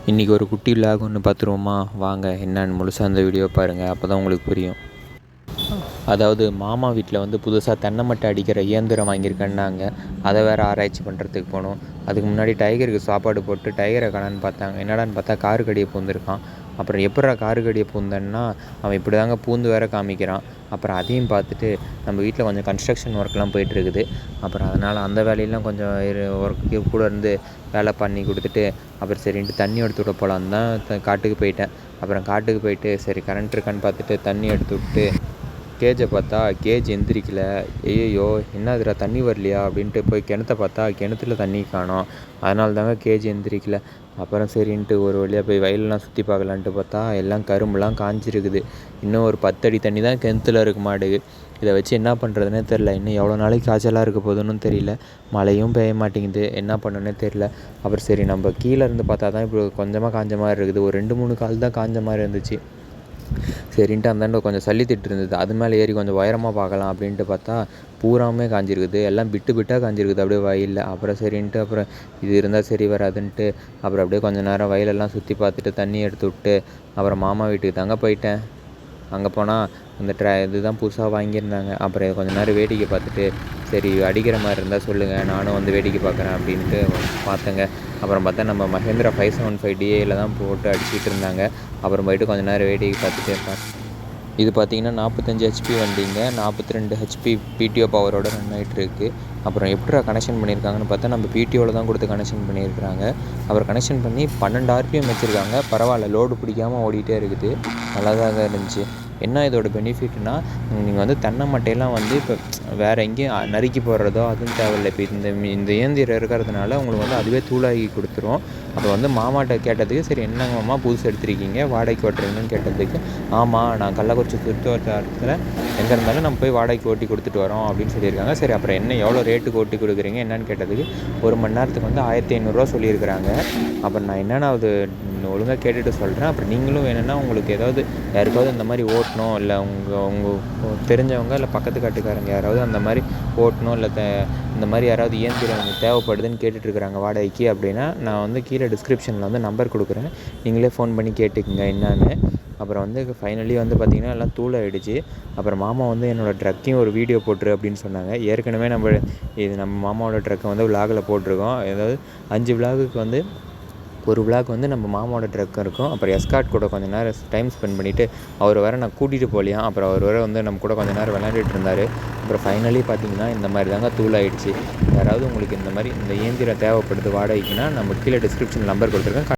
இன்றைக்கி ஒரு குட்டி விலாக் ஒன்று பார்த்துருவோமா? வாங்க, என்னன்னு முழுசாக அந்த வீடியோ பாருங்கள், அப்போ தான் உங்களுக்கு புரியும். அதாவது மாமா வீட்டில் வந்து புதுசாக தென்னை மட்டை அடிக்கிற இயந்திரம் வாங்கியிருக்கேன்னாங்க. அதை வேறு ஆராய்ச்சி பண்ணுறதுக்கு போனோம். அதுக்கு முன்னாடி டைகருக்கு சாப்பாடு போட்டு டைகரை காணான்னு பார்த்தாங்க. என்னடான்னு பார்த்தா காரு கடியை பூந்துருக்கான். அப்புறம் எப்படா காரு கடியை பூந்தன்னா அவன் இப்படி தாங்க பூந்து வேற காமிக்கிறான். அப்புறம் அதையும் பார்த்துட்டு நம்ம வீட்டில் கொஞ்சம் கன்ஸ்ட்ரக்ஷன் ஒர்க்லாம் போயிட்டுருக்குது. அப்புறம் அதனால் அந்த வேலையெல்லாம் கொஞ்சம் ஒர்க்கு கூட இருந்து வேலை பண்ணி கொடுத்துட்டு அப்புறம் சரின்ட்டு தண்ணி எடுத்து விட போகலான்னு தான் காட்டுக்கு போயிட்டேன். அப்புறம் காட்டுக்கு போயிட்டு சரி கரண்ட் இருக்கான்னு பார்த்துட்டு தண்ணி எடுத்து விட்டு கேஜை பார்த்தா கேஜ் எந்திரிக்கல. ஐயோ என்னதுடா தண்ணி வரலையா அப்படின்ட்டு போய் கிணத்த பார்த்தா கிணத்துல தண்ணி காணோம். அதனால தாங்க கேஜ் எந்திரிக்கல. அப்புறம் சரின்ட்டு ஒரு வழியாக போய் வயலெலாம் சுற்றி பார்க்கலான்ட்டு பார்த்தா எல்லாம் கரும்புலாம் காஞ்சிருக்குது. இன்னும் ஒரு 10 அடி தண்ணி தான் கிணத்துல இருக்க மாட்டேங்குது. இதை வச்சு என்ன பண்ணுறதுனே தெரில. இன்னும் எவ்வளோ நாளைக்கு காய்ச்சலாக இருக்க போதுன்னு தெரியல. மழையும் பெய்ய மாட்டேங்குது, என்ன பண்ணுன்னே தெரில. அப்புறம் சரி நம்ம கீழே இருந்து பார்த்தா தான் இப்போ கொஞ்சமாக காஞ்ச மாதிரி இருக்குது. ஒரு 2-3 கால் தான் காஞ்ச மாதிரி இருந்துச்சு. சரின்ட்டு அந்தாண்ட கொஞ்சம் சளி திட்டு இருந்தது, அது மேலே ஏறி கொஞ்சம் உயரமாக பார்க்கலாம் அப்படின்ட்டு பார்த்தா பூராமே காஞ்சிருக்குது. எல்லாம் பிட்டாக காஞ்சிருக்குது அப்படியே வயலில். அப்புறம் சரின்ட்டு அப்புறம் இது இருந்தால் சரி வராதுன்ட்டு அப்புறம் அப்படியே கொஞ்சம் நேரம் வயலெல்லாம் சுற்றி பார்த்துட்டு தண்ணி எடுத்து விட்டு அப்புறம் மாமா வீட்டுக்கு தாங்க போயிட்டேன். அங்கே போனால் அந்த இதுதான் புதுசாக வாங்கியிருந்தாங்க. அப்புறம் கொஞ்சம் நேரம் வேடிக்கை பார்த்துட்டு சரி அடிக்கிற மாதிரி இருந்தால் சொல்லுங்கள், நானும் வந்து வேடிக்கை பார்க்குறேன் அப்படின்ட்டு பார்த்தேங்க. அப்புறம் பார்த்தா நம்ம மஹேந்திரா 575 DAயில் தான் போட்டு அடிச்சுட்டு இருந்தாங்க. அப்புறம் போயிட்டு கொஞ்சம் நேரம் வேடிக்கை பார்த்துட்டு இருப்பேன். இது பார்த்திங்கன்னா 45 HP வண்டிங்க, 42 HP PTO பவரோட ரன் ஆகிட்டுருக்கு. அப்புறம் எப்படிடா கனெக்ஷன் பண்ணியிருக்காங்கன்னு பார்த்தா நம்ம PTOவில் தான் கொடுத்து கனெக்ஷன் பண்ணியிருக்கிறாங்க. அப்புறம் கனெக்ஷன் பண்ணி 12 RPM வச்சுருக்காங்க. பரவாயில்ல, லோடு பிடிக்காமல் ஓடிட்டே இருக்குது. நல்லா தான் இருந்துச்சு. என்ன இதோட பெனிஃபிட்னா, நீங்கள் வந்து தென்னை மட்டையெல்லாம் வந்து இப்போ வேறு எங்கேயும் நறுக்கி போடுறதோ அதுவும் தேவையில்லை. இப்போ இந்த இயந்திரம் இருக்கிறதுனால உங்களுக்கு வந்து அதுவே தூளாகி கொடுத்துரும். அப்புறம் வந்து மாமாட்ட கேட்டதுக்கு சரி என்னங்க மாமா புதுசு எடுத்துருக்கீங்க, வாடகைக்கு ஓட்டுறீங்கன்னு கேட்டதுக்கு ஆமாம் நான் கள்ளக்குறிச்சி சுற்றுவட்டாரத்தில் எங்கே இருந்தாலும் நம்ம போய் வாடகைக்கு ஓட்டி கொடுத்துட்டு வரோம் அப்படின்னு சொல்லியிருக்காங்க. சரி அப்புறம் என்ன எவ்வளோ ரேட்டுக்கு ஓட்டி கொடுக்குறீங்க என்னன்னு கேட்டதுக்கு 1 மணி நேரத்துக்கு வந்து 1500 சொல்லியிருக்கிறாங்க. அப்புறம் நான் என்னென்னா அது ஒழுங்காக கேட்டுட்டு சொல்கிறேன். அப்புறம் நீங்களும் வேணும்னா உங்களுக்கு ஏதாவது யாருக்காவது இந்த மாதிரி ஓட்டணும், இல்லை உங்கள் தெரிஞ்சவங்க இல்லை பக்கத்து காட்டுக்காரங்க யாராவது அந்த மாதிரி ஓட்டணும், இல்லை இந்த மாதிரி யாராவது இயந்திரம் தேவைப்படுதுன்னு கேட்டுட்ருக்குறாங்க வாடகைக்கு அப்படின்னா நான் வந்து கீழே டிஸ்கிரிப்ஷனில் வந்து நம்பர் கொடுக்குறேன், நீங்களே ஃபோன் பண்ணி கேட்டுக்குங்க என்னான்னு. அப்புறம் வந்து ஃபைனலி வந்து பார்த்திங்கன்னா எல்லாம் தூளாகிடுச்சு. அப்புறம் மாமா வந்து என்னோடய ட்ரக்கையும் ஒரு வீடியோ போட்டுரு அப்படின்னு சொன்னாங்க. ஏற்கனவே நம்ம மாமாவோட ட்ரக்கை வந்து விலாகில் போட்டிருக்கோம். ஏதாவது 5 விலாகுக்கு வந்து ஒரு விலாக் வந்து நம்ம மாமாவோட ட்ரக் இருக்கும். அப்புறம் எஸ்கார்ட் கூட கொஞ்சம் நேரம் டைம் ஸ்பெண்ட் பண்ணிவிட்டு அவர் வேறு நான் கூட்டிகிட்டு போகலையாம். அப்புறம் அவர் வேறு வந்து நம்ம கூட கொஞ்சம் நேரம் விளையாண்டுட்டு இருந்தார். அப்புறம் ஃபைனலி பார்த்திங்கன்னா இந்த மாதிரி தாங்க தூளாகிடுச்சு. யாராவது உங்களுக்கு இந்த மாதிரி இந்த இயந்திரம் தேவைப்படுது வாடகைக்குன்னா நம்ம கீழே டிஸ்கிரிப்ஷன் நம்பர் கொடுத்துருக்கேன்.